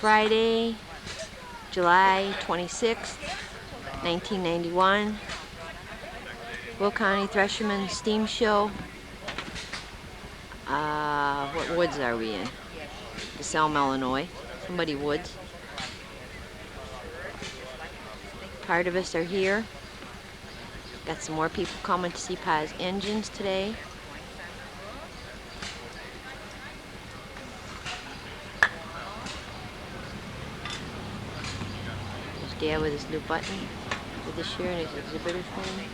Friday, July 26th, 1991. Will County Threshermen Steam Show. What woods are we in? Delsem, Illinois. Somebody woods. Part of us are here. Got some more people coming to see Pa's engines today. There's Dad with his new button for this year and his exhibitor thing.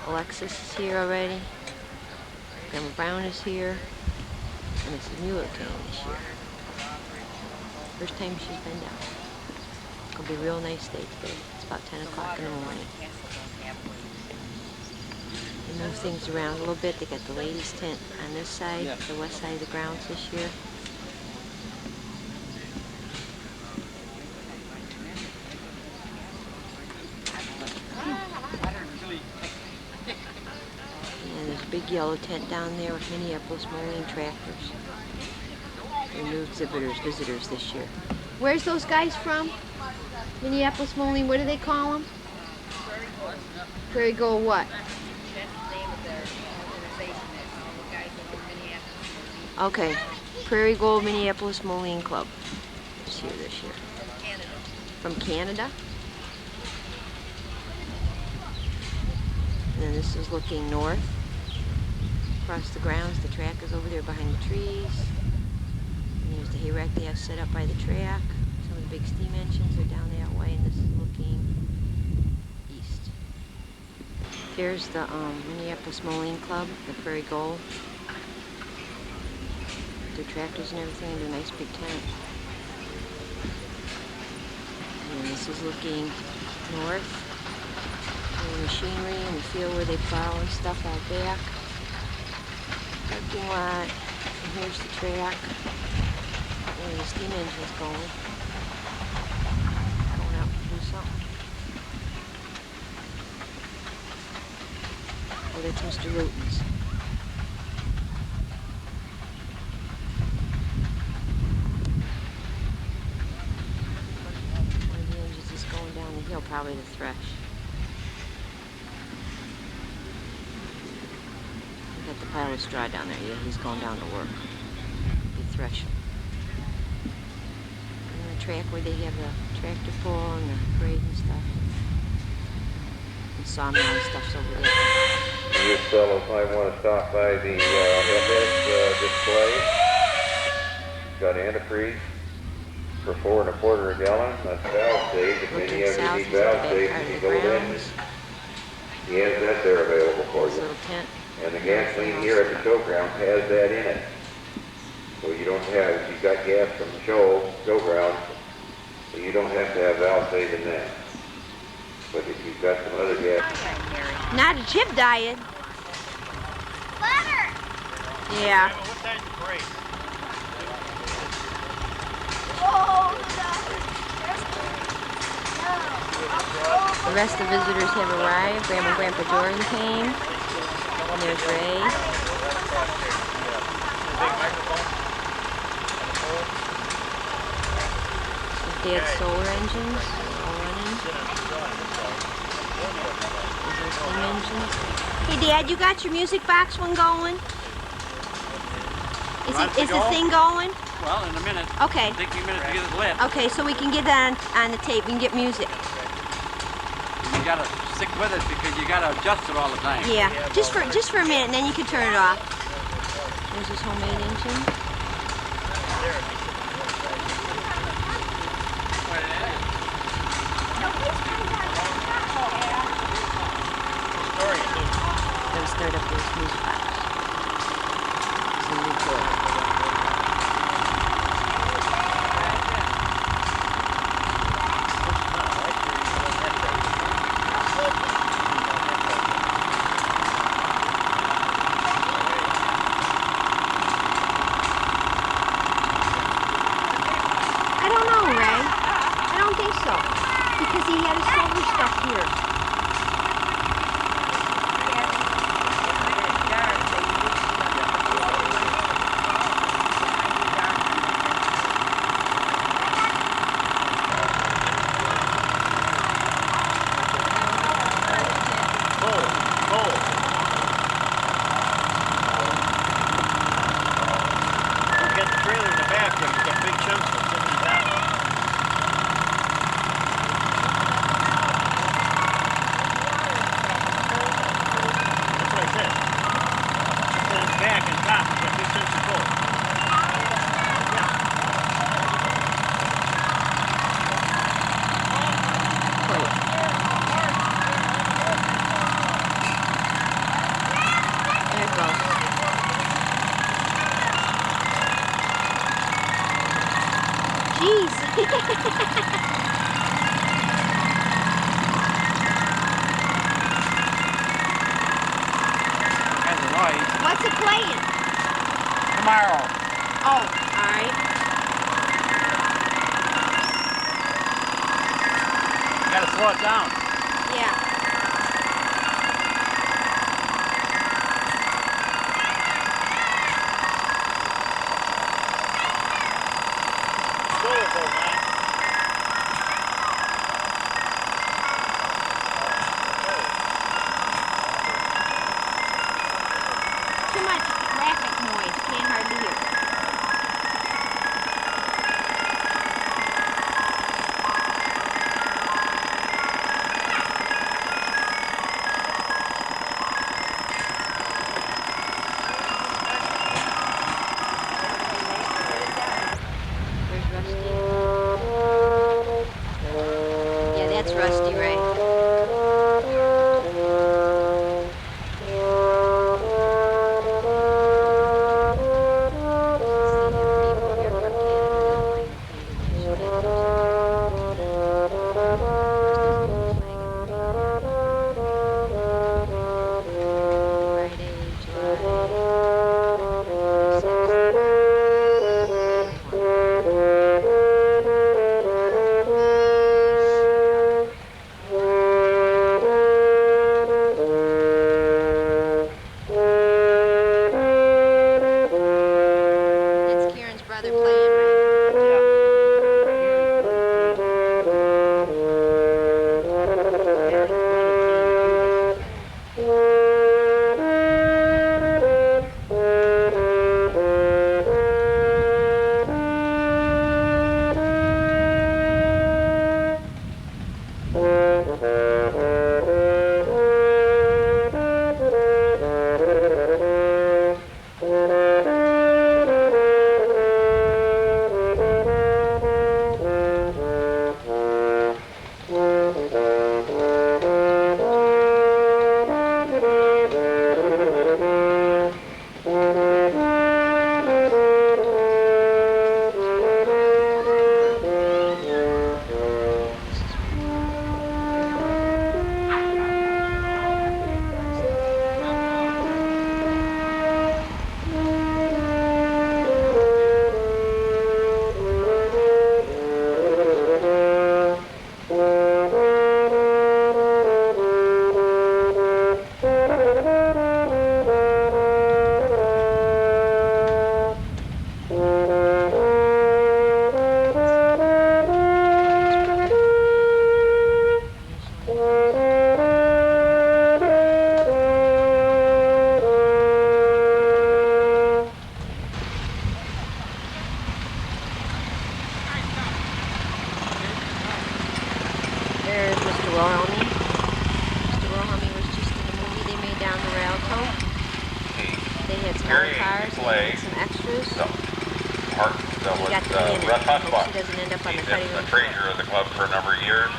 Alexis is here already. Grandma Brown is here. And Mrs. Mueller came this year. First time she's been down. It's going to be a real nice day today. It's about 10 o'clock in the morning. They move things around a little bit. They got the ladies' tent on this side, the west side of the grounds this year. And there's a big yellow tent down there with Minneapolis-Moline tractors. They're new exhibitors, visitors this year. Where's those guys from? Minneapolis-Moline, what do they call them? Prairie Gold what? Okay, Prairie Gold Minneapolis-Moline Club is here this year. From Canada. And then this is looking north across the grounds. The track is over there behind the trees. And there's the hay rack they have set up by the track. Some of the big steam engines are down that way, and this is looking east. Here's the Minneapolis-Moline Club, the Prairie Gold. Their tractors and everything into a nice big tent. And this is looking north. The machinery and the field where they plow and stuff out back. Parking lot. And here's the track. Where the steam engine's going. Going out to do something. Oh, that's Mr. Luton's. He'll probably the thresh. We got the pile of straw down there. Yeah, he's going down to work. He thresh them. And the track where they have the tractor pull and the parade and stuff. And sawmill and stuff's over there. You fellows might want to stop by the FS display. Got antifreeze for 4 1/4 a gallon. That's valve stage. If any of you need valve stage, you go in. He has that there available for you. And the gasoline here at the showground has that in it. So you don't have, if you've got gas from the showground, so you don't have to have valve stage in that. But if you've got some other gas. Not a chip diet. Butter! Yeah. What time's the break? The rest of the visitors have arrived. Grandma and Grandpa Jordan came. And there's Ray. Dad's solar engines all running. There's our steam engines. Hey Dad, you got your music box one going? Is the thing going? Well, in a minute. Okay. It'll take me a minute to get it lit. Okay, so we can get that on the tape. We can get music. You gotta stick with it because you gotta adjust it all the time. Yeah, just for a minute, and then you can turn it off. There's his homemade engine. Gotta start up this music box. It's a new toy. Because he had his silver stuff here. geez. Has a noise. What's it playing? Tomorrow. Oh, all right. You gotta slow it down. Yeah. Too much traffic noise. Can't hardly hear. There's Rusty. Yeah, that's Rusty, right? Brother playing, There's Mr. Wilhelmy. Mr. Wilhelmy was just in a movie they made down the Rialto. They had some old cars, they had some extras. He got to be in it. Hope he doesn't end up on the cutting room floor. Treasurer of the club for a number of years.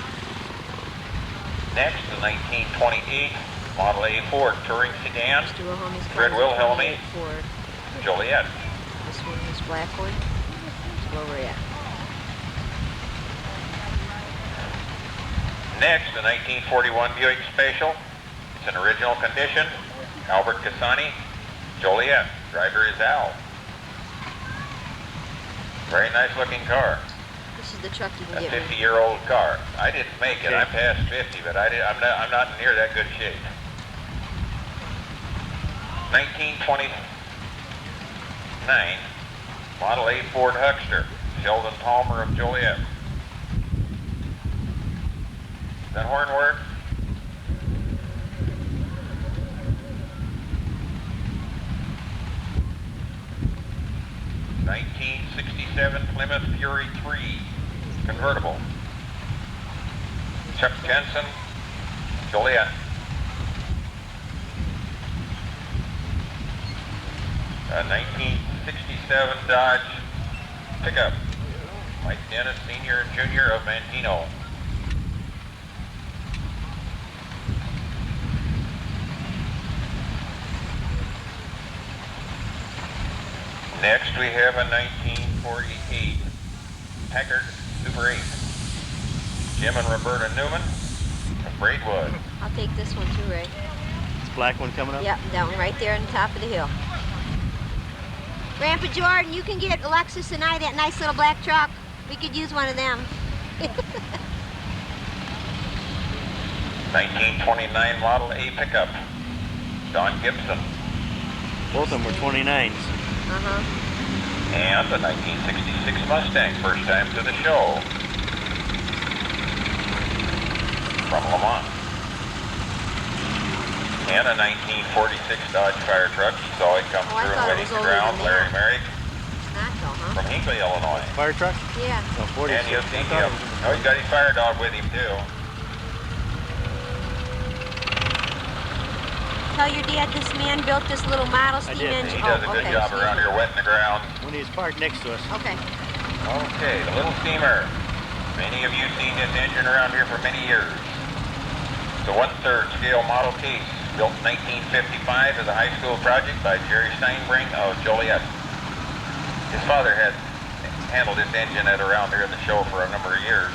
Next, the 1928 Model A Ford touring sedan. Mr. Wilhelmy's Fred Wilhelmy, Ford. Joliet. This one, this black one, is where we're at. Next, the 1941 Buick Special. It's in original condition. Albert Cassani, Joliet. Driver is Al. Very nice looking car. This is the truck you can A get rid 50-year-old car. I didn't make it. I'm past 50, but I'm not near that good shape. 1929 Model A Ford Huckster. Sheldon Palmer of Joliet. Does that horn work? '67 Plymouth Fury 3 convertible. Chuck Jensen, Joliet. A 1967 Dodge pickup. Mike Dennis, Sr. and Jr. of Manteno. Next we have a 1948 Packard Super 8. Jim and Roberta Newman from Braidwood. I'll take this one too, Ray. This black one coming up? Yep, that one right there on the top of the hill. Grandpa Jordan, you can get Alexis and I that nice little black truck. We could use one of them. 1929 Model A pickup. Don Gibson. Both of them were 29s. And the 1966 Mustang, first time to the show. From Lamont. And a 1946 Dodge fire truck. Saw it come through and wetting the ground. Larry Merrick. It's not though, huh? From Hinckley, Illinois. Fire truck? Yeah. Oh, 46. And you've seen him. Oh, he's got his fire dog with him too. Tell your dad this man built this little model steam did. engine. He does a good job around here wetting the ground. When he's parked next to us. Okay. Okay, the little steamer. Many of you seen this engine around here for many years. It's a 1/3 scale Model T, built in 1955 as a high school project by Jerry Steinbring of Joliet. His father had handled this engine at around here in the show for a number of years.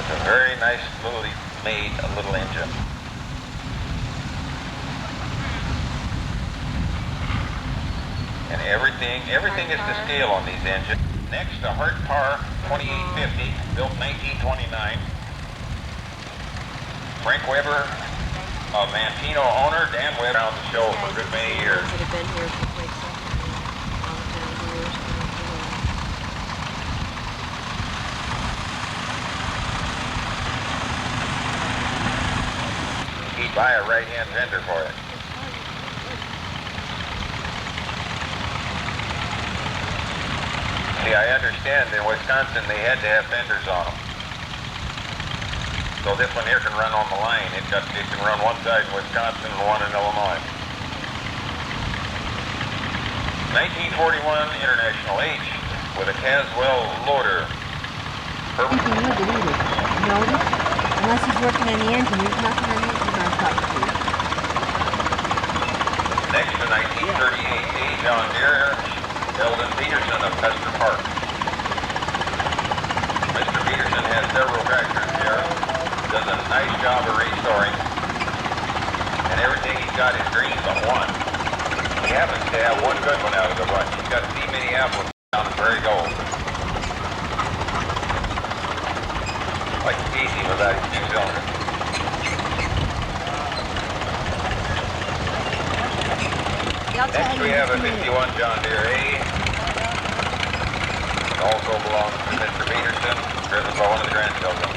It's a very nice, made little engine. And everything is to scale on these engines. Next, a Hart Car 2850, built 1929. Frank Weber, a Manteno owner. Dan Weber around the show for a good many years. That have been here for quite some time. All the years. He'd buy a right-hand fender for it. See, I understand in Wisconsin they had to have fenders on them. So this one here can run on the line. It can run one side in Wisconsin and one in Illinois. 1941 International H with a Caswell loader. You can delete it. Notice? Unless he's working on the engine, there's nothing on the engine on top of it. Next to 1938 A. John Deere, Eldon Peterson of Pester Park. Mr. Peterson has several tractors here. Does a nice job of restoring. And everything he's got is green but one. He happens to have one good one out of the bunch. He's got C. Minneapolis down in Prairie Gold. Like easy without his two cylinders. Next we have a 51 John Deere A. It also belongs to Mr. Peterson, driven by one of the grandchildren.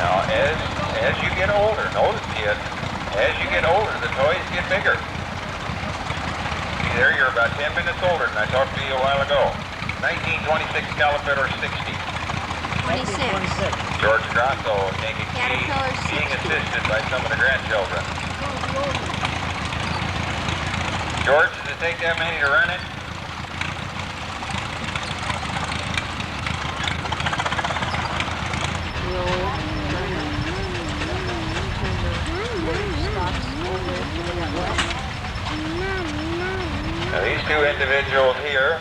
Now as you get older, notice kids, as you get older the toys get bigger. See there, you're about 10 minutes older than I talked to you a while ago. 1926 Caterpillar 60. 26. George Grasso taking Caterpillar being 60. assisted by some of the grandchildren. George, does it take that many to run it? Now these two individuals here,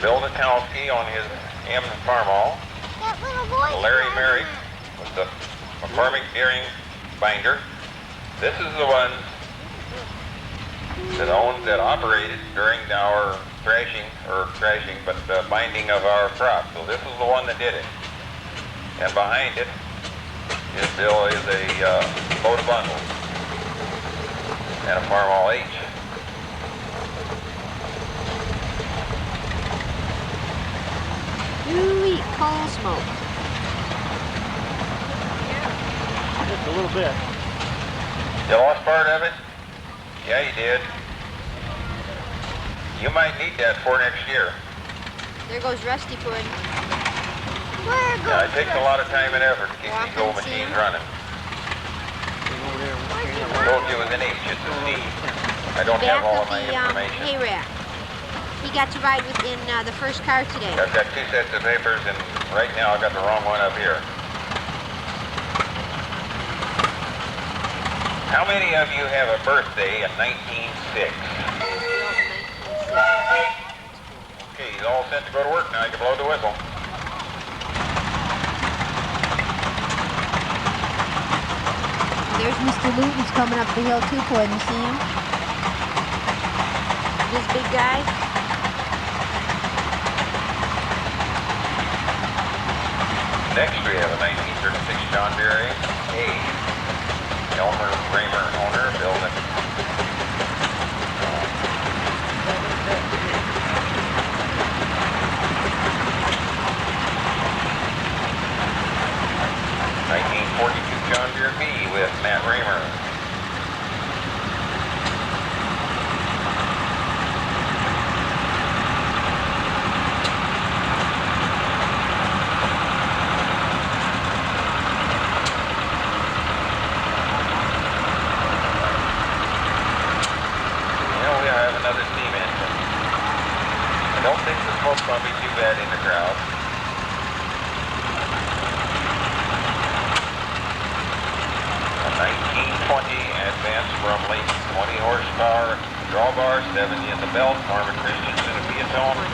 Bill Natowski on his M Farmall, Larry Merrick with the McCormick Deering binder. This is the one that operated during our binding of our crop. So this is the one that did it. And behind it is Bill is a load of bundles and a Farmall H. Ooh, coal smoke. Just a little bit. You lost part of it? Yeah, you did. You might need that for next year. There goes Rusty Pudding. Yeah, it takes a lot of time and effort to keep these old machines running. I told you it was an H, it's a C. I don't have all of my information. Hay rack. He got to ride in the first car today. I've got 2 sets of papers, and right now I've got the wrong one up here. How many of you have a birthday in 1906? Okay, he's all set to go to work now. You can blow the whistle. There's Mr. Luton's coming up the hill too, Floyd. You see him? This big guy? Next we have a 1936 John Deere A. Elmer Kramer, owner, building. '42 John Deere B with Matt Raymer. Another steam engine. I don't think the smoke's going to be too bad in the crowd. A 1920 advance from Lake, 20 horsepower, drawbar, 70 in the belt, Marvin Christensen and Piatone.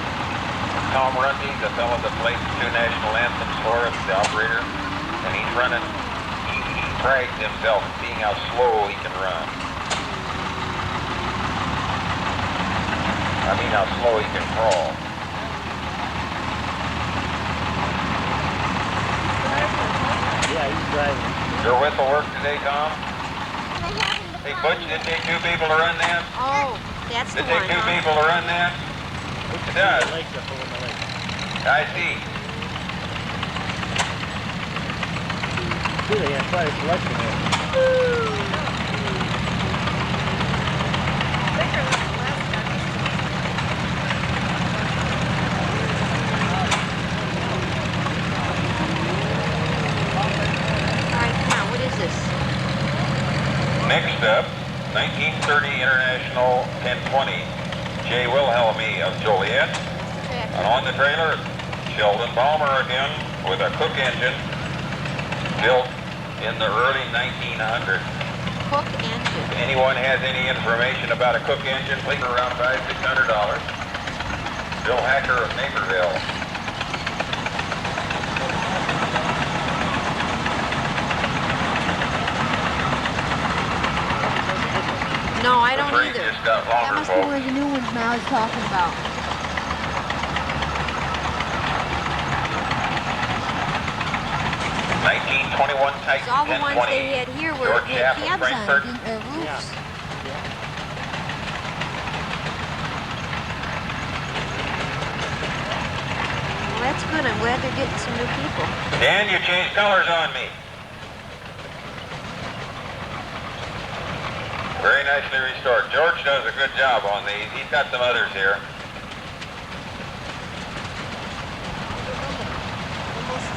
Tom Runty, the fellow that played 2 national anthems for us, the operator, and he's running, he prides himself in seeing how slow he can run. I mean how slow he can crawl. Yeah, he's driving. Your whistle work today, Tom? Hey, Butch, did it take 2 people to run that? Oh, that's the Did it one. take 2 people to run that? It does. I see. See, they have quite a selection here. Next up, 1930 International 1020 J. Wilhelmy of Joliet. And on the trailer, Sheldon Balmer again with a Cook engine built in the early 1900s. Cook engine. If anyone has any information about a Cook engine, please around $500–600. Bill Hacker of Naperville. No, I don't Prairie either. just got That longer, must be folks. where the new ones now is talking about. 1921 Titan So all the ones 1020. they had here were George had Schaff of cabs on Frankfurt. it, or roofs. Well, that's good. I'm glad they're getting some new people. Dan, you changed colors on me. Very nicely restored. George does a good job on these. He's got some others here.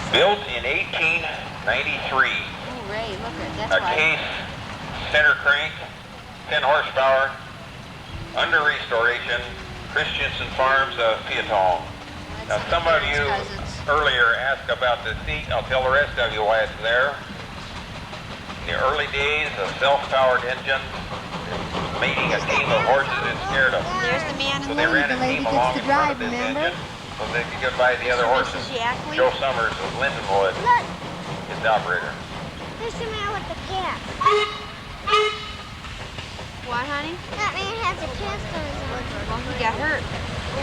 Built in 1893. Oh, Ray, look at that's A right. case center crank, 10 horsepower, under restoration, Christensen Farms of Piatone. Now some of you earlier asked about the seat. I'll tell the rest of you why it's there. In the early days of self-powered engines, mating a team of horses that scared them. There's the man So in they the ran lead. a The lady team gets along to in front drive, of this remember? engine so they could get by the other horses. Mrs. Yackley? Joe Summers of Lindenwood is the operator. There's the man with the cat. What, honey? That man has a cast on his arm. Well, he got hurt.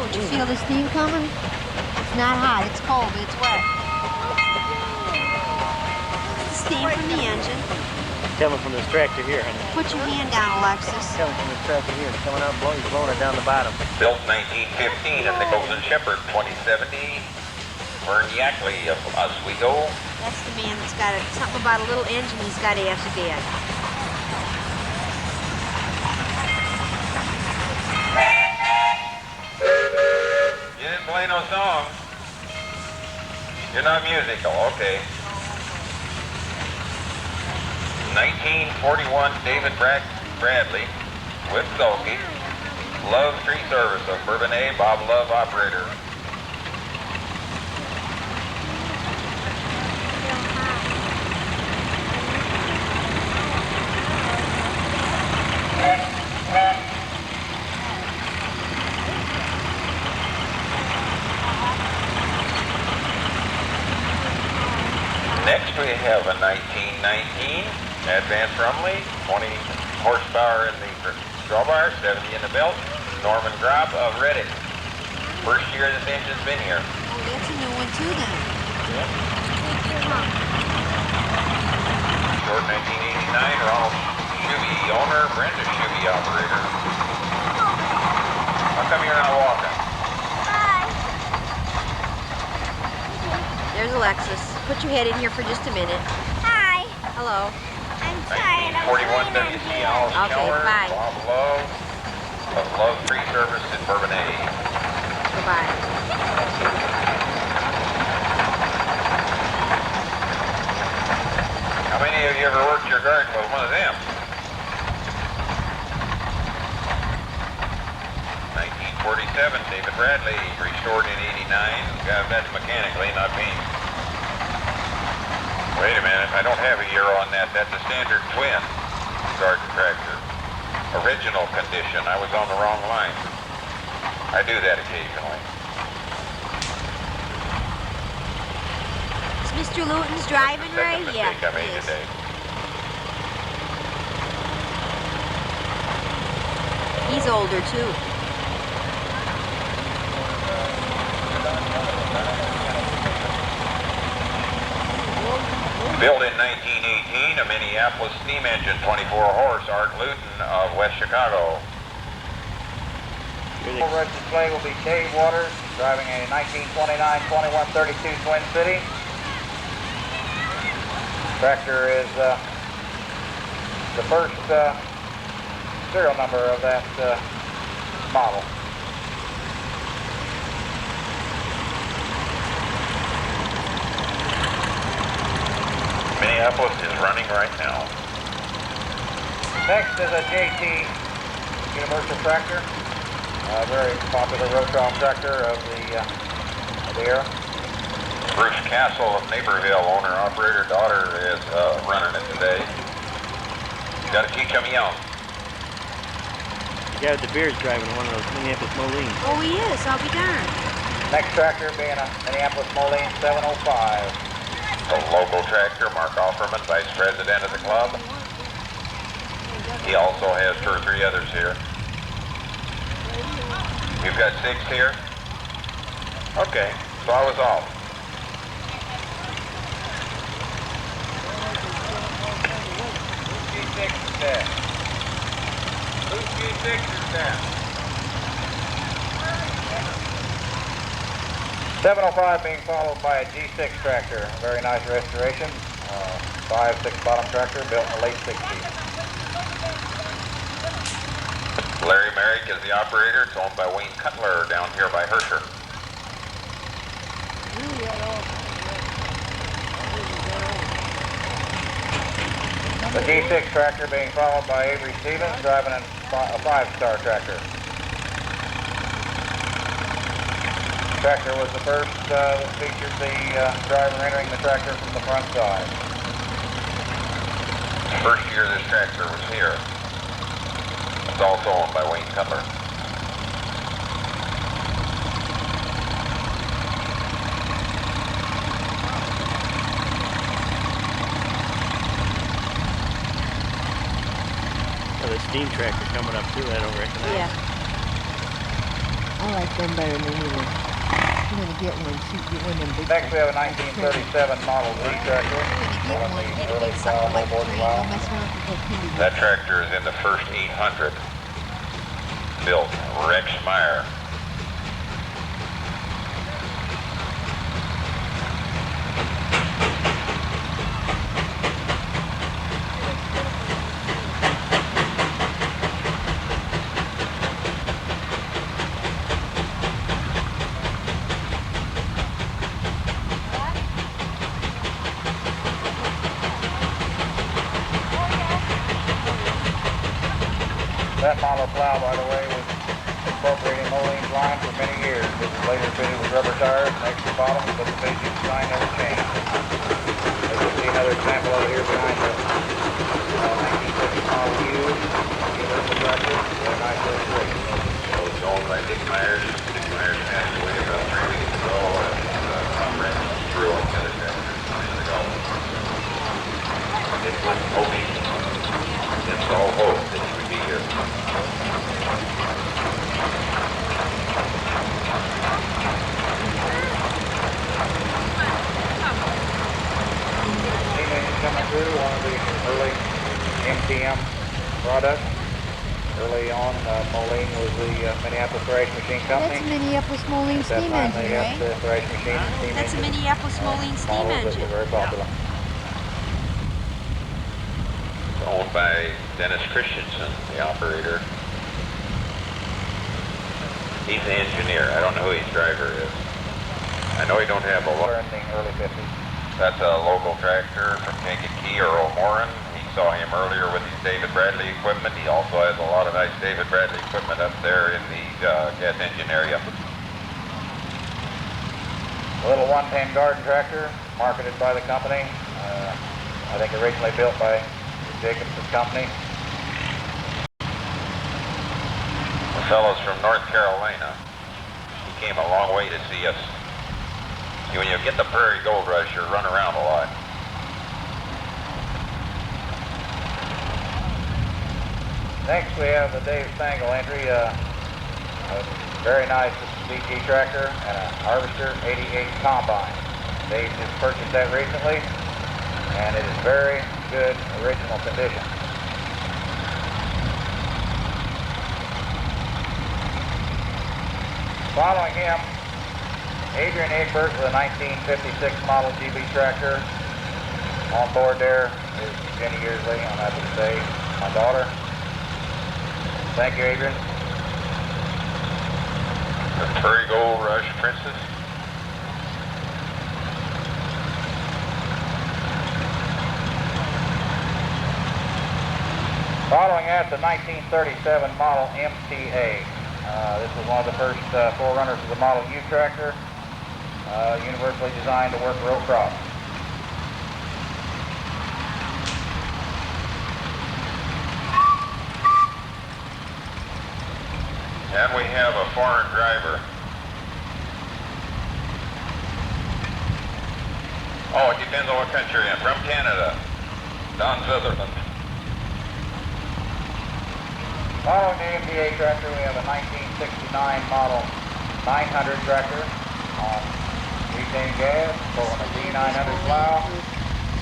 Oh, did you feel the steam coming? It's not hot. It's cold, but it's wet. It's the steam from the engine. Coming from this tractor here, honey. Put your hand down, Alexis. Coming from this tractor here. It's coming out and blowing, he's blowing it down the bottom. Built 1915 at Nichols and Shepherd, 2070. Vern Yackley of Oswego. That's the man that's got something about a little engine he's got to ask Dad. You didn't play no song. You're not musical, okay. 1941 David Bradley with Sulky. Love Tree Service of Bourbonnais, Bob Love, operator. Next we have a 1919 Advanced Rumley, 20 horsepower in the drawbar, 70 in the belt, Norman Grob of Reddit. First year this engine's been here. Oh, that's a new one too then. Short 1989, Ronald Shuby owner, Brenda Shuby operator. How come you're not walking? Bye. There's Alexis. Put your head in here for just a minute. Hi. Hello. I'm tired. I'm 41 cleaning WC here. Alice Okay, Keller, bye. Bob Love of Love Tree Service in Bourbonnais. Goodbye. How many of you ever worked your garden with one of them? 1947, David Bradley, restored in 89. That's mechanically, not paint. Wait a minute, I don't have a year on that. That's a standard twin garden tractor. Original condition. I was on the wrong line. I do that occasionally. Is Mr. Luton's driving right? Second Yeah, mistake I made he is. today. He's older too. Built in 1918, a Minneapolis steam engine, 24 horse, Art Luton of West Chicago. Red display will be Dave Waters, driving a 1929-2132 Twin City. Tractor is the first serial number of that model. Minneapolis is running right now. Next is a JT Universal tractor, a very popular road trial tractor of the era. Bruce Castle of Naperville, owner, operator, daughter is running it today. Got to teach them young. The guy with the beard is driving one of those Minneapolis-Moline. Oh, he is. I'll be darned. Next tractor being a Minneapolis-Moline 705. A local tractor, Mark Offerman, vice president of the club. He also has 2 or 3 others here. You've got 6 here? Okay, so I was off. Who's G6 is that? Who's G6 is that? 705 being followed by a G6 tractor, a very nice restoration, 5/6 bottom tractor built in the late 60s. Larry Merrick is the operator. It's owned by Wayne Cutler down here by Hersher. The G6 tractor being followed by Avery Stevens driving a 5-star tractor. Tractor was the first that featured the driver entering the tractor from the front side. The first year this tractor was here. It's also owned by Wayne Cutler. Oh, the steam tractor coming up too, I don't recognize. Yeah. I like them better than you would. You're gonna get one, get one of them big. Next we have a 1937 Model Z tractor. That tractor is in the first 800. Built Rex Meyer. That model plow, by the way, was incorporating Moline's line for many years. It was later fitted with rubber tires and extra bottoms, but the basic design never changed. As you see another example over here behind the 1950 Model U, universal tractor, very nice illustration. It was owned by Dick Myers. Dick Myers passed away about 3 weeks ago, and Tom ran through on the other tractors years ago. It was hoping, it's all hope that he would be here. Steam engine coming through, one of the early MTM products. Early on, Moline was the Minneapolis machine company. That's a Minneapolis-Moline steam engine, They had right? the Thresher machine, steam That's a engine, Minneapolis-Moline steam models that engine. were very popular. It's owned by Dennis Christensen, the operator. He's the engineer. I don't know who his driver is. I know he don't have a lot. In the early 50s. That's a local tractor from Kankakee or O'Moran. He saw him earlier with his David Bradley equipment. He also has a lot of nice David Bradley equipment up there in the gas engine area. A little 110 garden tractor marketed by the company. I think originally built by Jacobson's company. The fellow's from North Carolina. He came a long way to see us. See, when you get the Prairie Gold Rush, you run around a lot. Next, we have the Dave Stangle entry. A very nice BG tractor and a Harvester 88 combine. Dave just purchased that recently, and it is very good original condition. Following him, Adrian Egbert with a 1956 model GB tractor. On board there is Jenny Yearsley, I'm happy to say, my daughter. Thank you, Adrian. The Prairie Gold Rush Princess. Following that, the 1937 model MTA. This was one of the first forerunners of the Model U tractor, universally designed to work row crop. And we have a foreign driver. Oh, it depends on what country you're in. From Canada, Don Sutherland. Following the MTA tractor, we have a 1969 model 900 tractor on butane gas, pulling a D900 plow.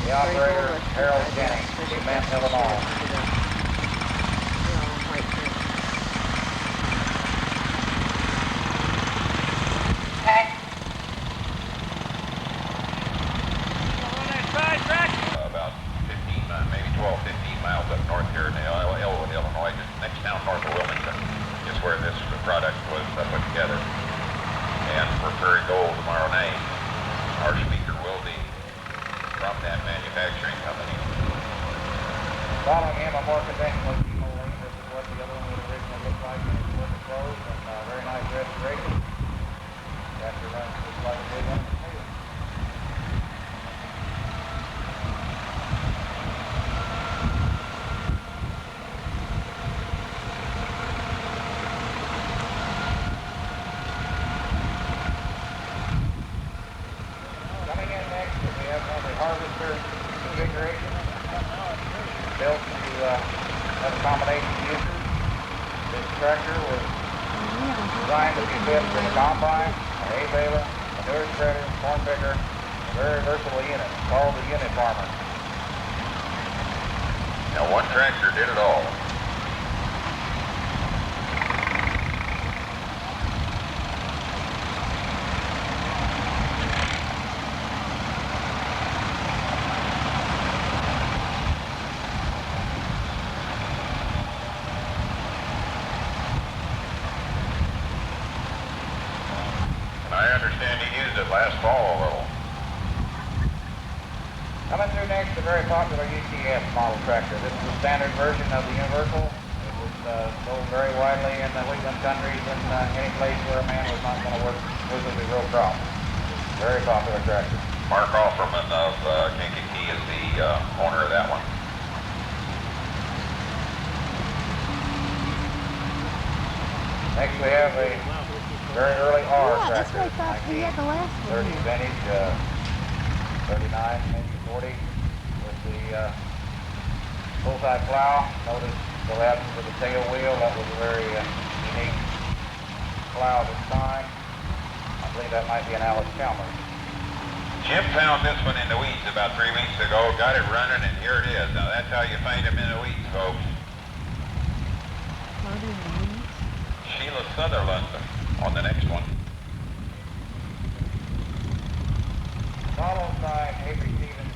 The operator, Harold Jennings, Cement, Illinois. About 15, maybe 12, 15 miles up north here in Elwood, Illinois, just next town north of Wilmington is where this product was put together. And for Prairie Gold tomorrow night, our speaker will be from that manufacturing company. Following him, a more conventional Moline. This is what the other one would originally look like when it was closed, and very nice restoration. Tractor runs just like a big one. Harvester configuration built to have a combination of uses. This tractor was designed to be fit for a combine, a hay baler, manure spreader, corn picker, a very versatile unit called the unit farmer. Now one tractor did it all. I understand he used it last fall a little. Coming through next, the very popular UTS model tractor. This is the standard version of the Universal. It was sold very widely in the wheatland countries and any place where a man was not going to work exclusively row crop. Very popular tractor. Mark Offerman of Kankakee is the owner of that one. Next we have a very early R Yeah, that's tractor. what I thought we had the last one 30 here. vintage, 39, maybe 40, with the full-side plow. Notice the absence of the tail wheel. That was a very unique plow this time. I believe that might be an Alice Chalmers. Jim found this one in the weeds about 3 weeks ago, got it running, and here it is. Now that's how you find them in the weeds, folks. Sheila Sutherland on the next one. Followed by Avery Stevens,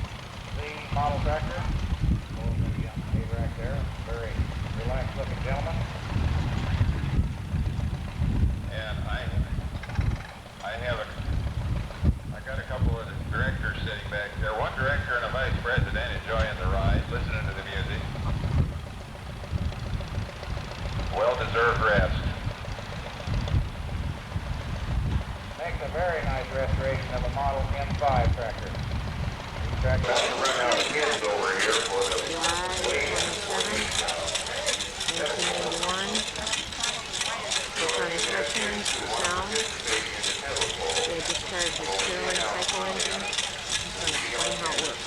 the model tractor. Pulls the A-rack there. Very relaxed looking gentleman. And I got a couple of the directors sitting back there. One director and a vice president enjoying the ride, listening to the music. Well-deserved rest. Next, a very nice restoration of a model M5 tractor. These tractors About to run out of kids over here for the July 27, 1991. Work on the Threshermen, sound. They discharge the Stirling cycle engine. I'm going to explain how it works.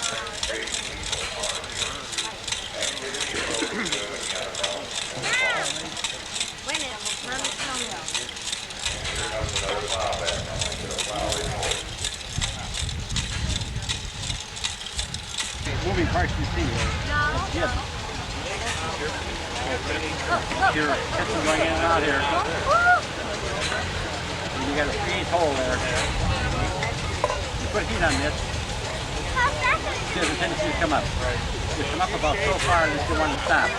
Wait a minute, Mommy's coming. Moving parts you see. That's good. Your piston going in and out here. And you got a 3/8 hole there. You put heat on this. It has a tendency to come up. You come up about so far that you want to stop.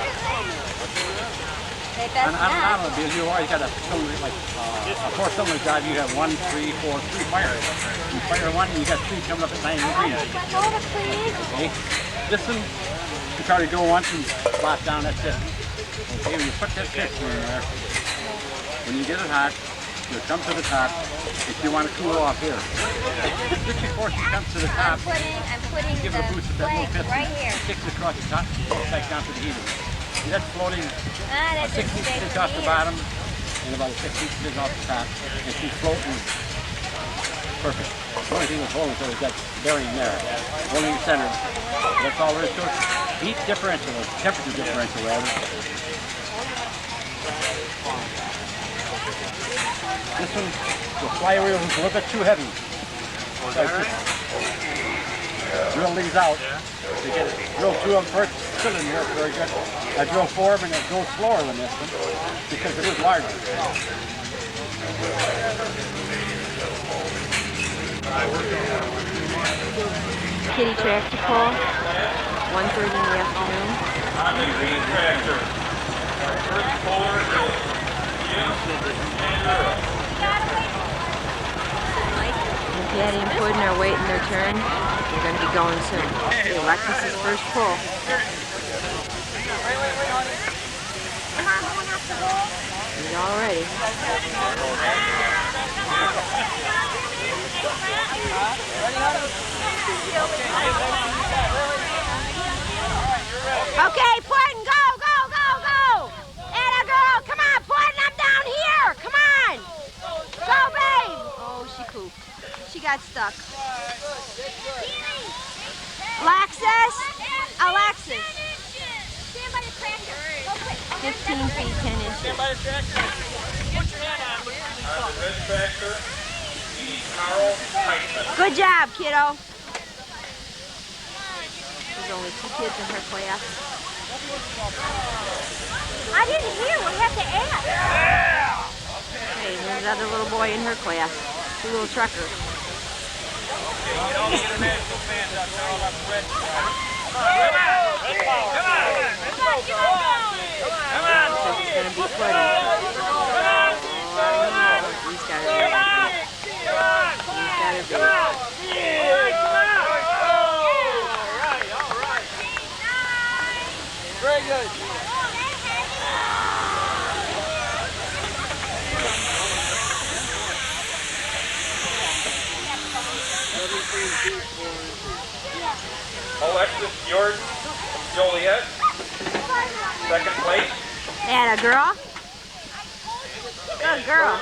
On an automobile, you always got a cylinder, like a four-cylinder drive. You have 1, 3, 4, 3 fires. You fire one, you got 3 coming up at 90 degrees. Okay, this one, you try to go once and slap down. That's it. Okay, when you put that piston in there, when you get it hot, you come to the top. If you want to cool off here, just before she comes to the top, I'm putting give it a boost with that little piston. right here. Kicks it across the top, goes back down to the heater. See, that's floating. That's 6 inches off the bottom and about 6 inches off the top, and she's floating perfect. The only thing that's holding is that bearing there, holding the center. That's all there is to it. Heat differential, or temperature differential rather. This one, the flywheel is a little bit too heavy. So I just drill these out. To get it, drill 2 of them first, cylinder, that's very good. I drill 4 of them and it goes slower than this one because it is larger. Kitty tractor pull, 1:30 in the afternoon. And Patty and Puddin are waiting their turn. They're going to be going soon. Okay, Alexis's first pull. He's all ready. Okay, Puddin', go, go, go, go! Atta girl, come on, Puddin', I'm down here! Come on! Go, babe! Oh, she pooped. She got stuck. Alexis? Alexis! Stand by the tractor. 15 feet, 10 inches. Red tractor, we need Carl Heitman. Good job, kiddo. There's only 2 kids in her class. I didn't hear, we have to ask. Hey, there's another little boy in her class. 2 little truckers. Get all the international fans out there, all that red. So it's going to be Puddin'. He's got her back. He's got her back. Very good. Alexis Jordan from Joliet, second place. And a girl. Good girl.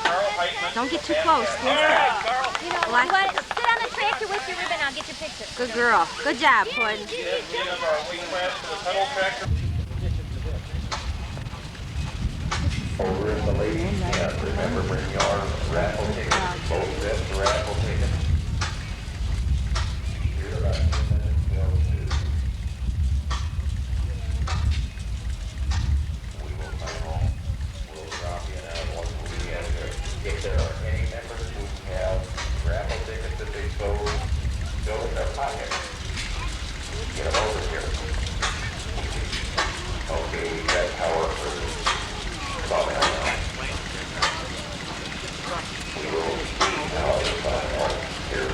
Carl Heitman. Don't get too close. Stand still. You know, sit on the tractor with your ribbon. I'll get your picture. Good girl. Good job, Puddin'. Champion of our weight class for the pedal tractor. Over at the ladies' camp, remember bring your raffle tickets, both sets of raffle tickets. Here about 10 minutes till 2. We will come home. We'll drop you out once we get there. If there are any members who have raffle tickets that they sold, go in their pocket. Get them over here. Okay, we got power for about an hour. We will see how the final here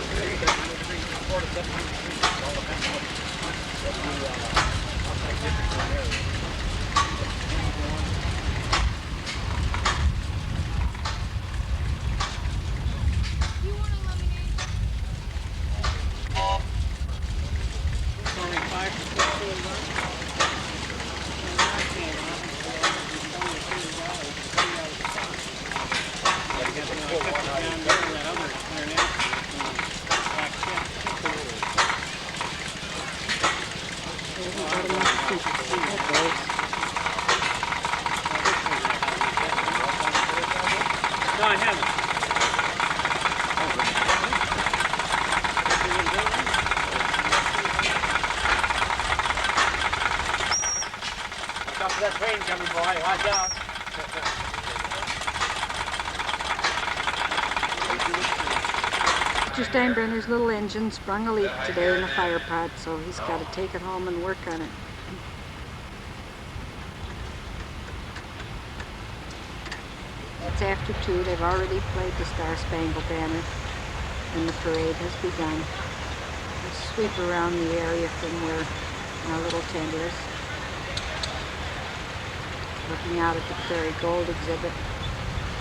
No, I haven't. Watch out for that train coming, boy. Watch out. Mr. Steinbrenner's little engine sprung a leak today in the fire pod, so he's got to take it home and work on it. It's after 2. They've already played the Star Spangled Banner, and the parade has begun. We'll sweep around the area from where our little tent is, looking out at the Prairie Gold exhibit,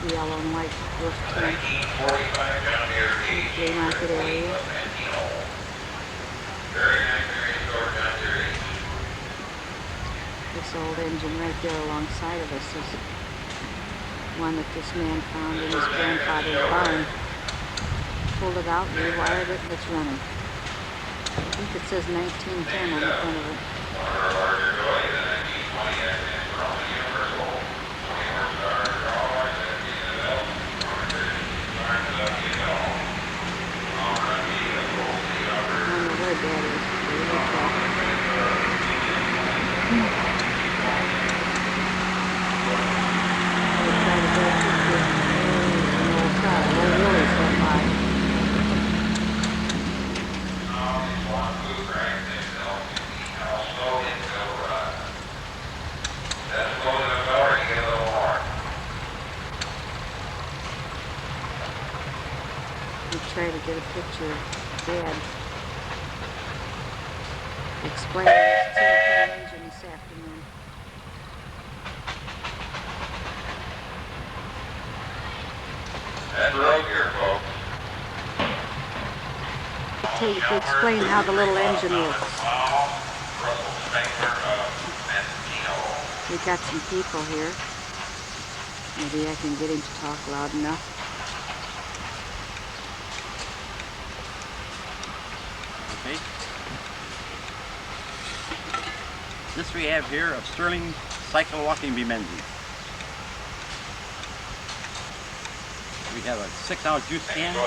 the yellow and white roof tent, Flea Market area. This old engine right there alongside of us is one that this man found in his grandfather's barn. Pulled it out, rewired it, and it's running. I think it says 1910 on the front of it. I don't know where Dad is. Try to get a picture of Dad explaining his tin can engine this afternoon. That road here, folks. To explain how the little engine works. We got some people here. Maybe I can get him to talk loud enough. Okay. This we have here of Sterling Cycle Walking Bemenzi. We have a 6-ounce juice can, a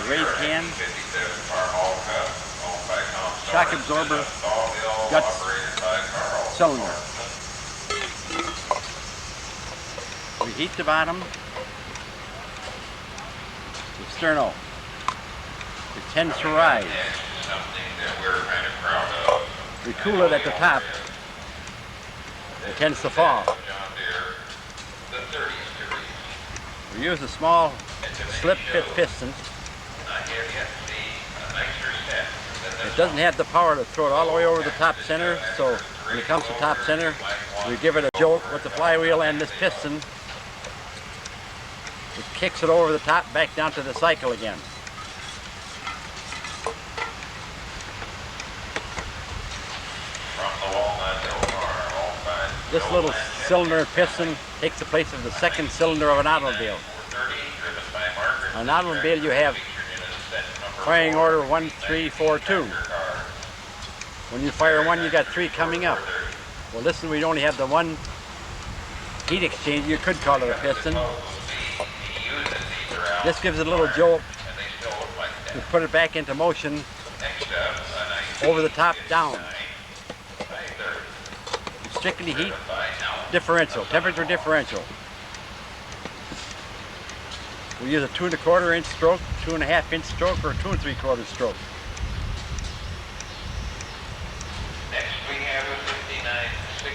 raised can, shock absorber, guts, cylinder. We heat the bottom with sterno. It tends to rise. We cool it at the top. It tends to fall. We use a small slip fit piston. It doesn't have the power to throw it all the way over the top center, so when it comes to top center, we give it a jolt with the flywheel and this piston. It kicks it over the top back down to the cycle again. This little cylinder piston takes the place of the second cylinder of an automobile. On an automobile you have firing order 1, 3, 4, 2. When you fire one, you got 3 coming up. Well, listen, we only have the one heat exchanger. You could call it a piston. This gives it a little jolt to put it back into motion over the top down. Strictly heat differential, temperature differential. We use a 2 1/4 inch stroke, 2 1/2 inch stroke, or 2 3/4 stroke.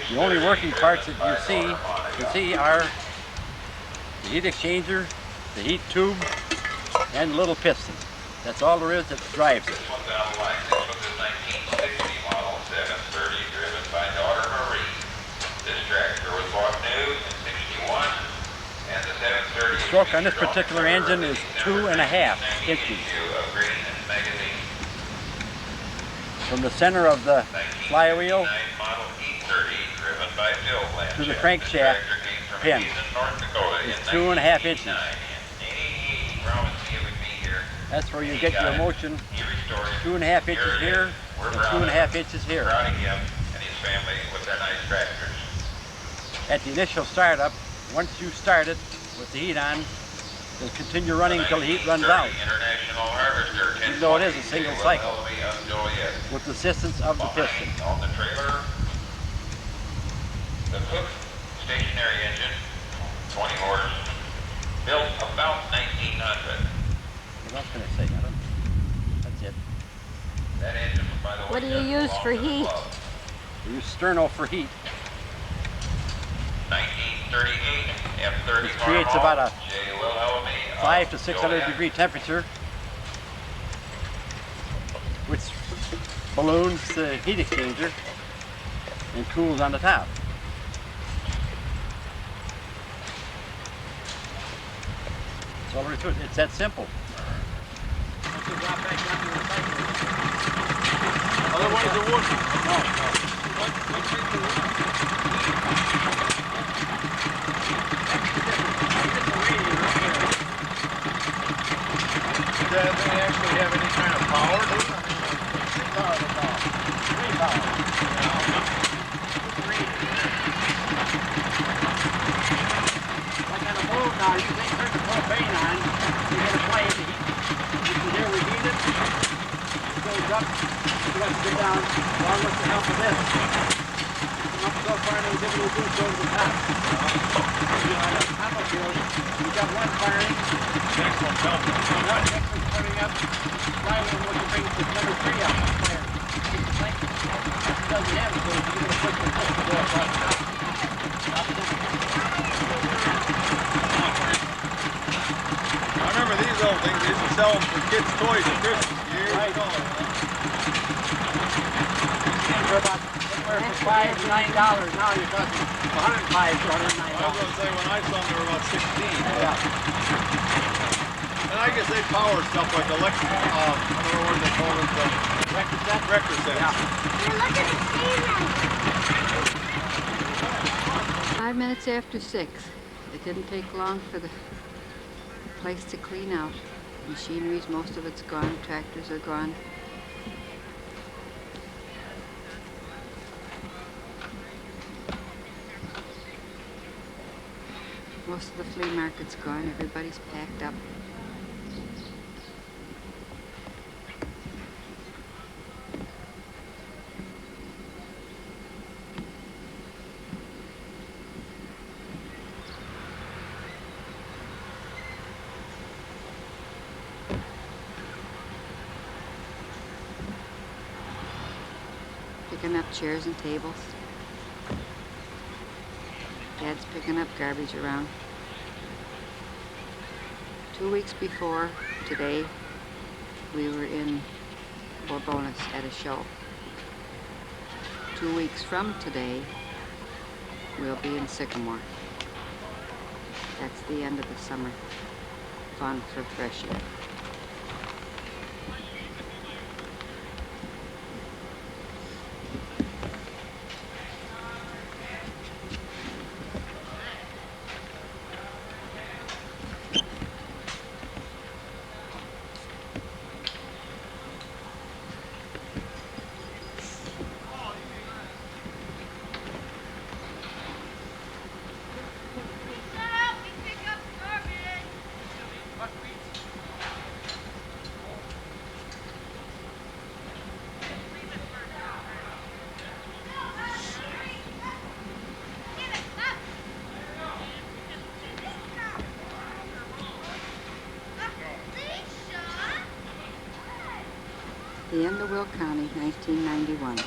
The only working parts that you see are the heat exchanger, the heat tube, and the little piston. That's all there is that drives it. The stroke on this particular engine is 2 1/2 inches. From the center of the flywheel to the crankshaft pin is 2 1/2 inches. That's where you get your motion 2 1/2 inches here and 2 1/2 inches here. At the initial startup, once you start it with the heat on, it'll continue running until the heat runs out, even though it is a single cycle, with the assistance of the piston. The Cook stationary engine, 20 horse, built about 1900. What else can I say, Adam? That's it. That engine, by the way, What do you use for heat? We use sterno for heat. 1938 F30 Which creates about a J. Wilhelmy 500 to 600 degree temperature, which balloons the heat exchanger and cools on the top. That's all there is to it. It's that simple. Otherwise it wouldn't. Does it actually have any kind of power to it? Like on a boat now, you can turn the propane on, you get a flame, the heat, you can hear we heat it, it goes up, you have to sit down, along with the help of this. Come up so far and then give it a boost over the top. You got one firing, next one's coming up, flywheel when you bring the number 3 out, fire. It doesn't have it, so you're going to push the piston to go across the top. I remember these old things, they used to sell them for kids' toys at Christmas years ago. For about anywhere from $5 to $9. Now you're talking $105 to $109. I was going to say, when I saw them, they were about 16. Yeah. And I guess they power stuff like electric, I don't know what they call it, but record sets. Yeah. You're looking at Steven. 5 minutes after 6. It didn't take long for the place to clean out. Machinery's, most of it's gone. Tractors are gone. Most of the flea market's gone. Everybody's packed up. Picking up chairs and tables. Dad's picking up garbage around. 2 weeks before today, we were in Bourbonus at a show. 2 weeks from today, we'll be in Sycamore. That's the end of the summer fun for threshing. the end of Will County, 1991.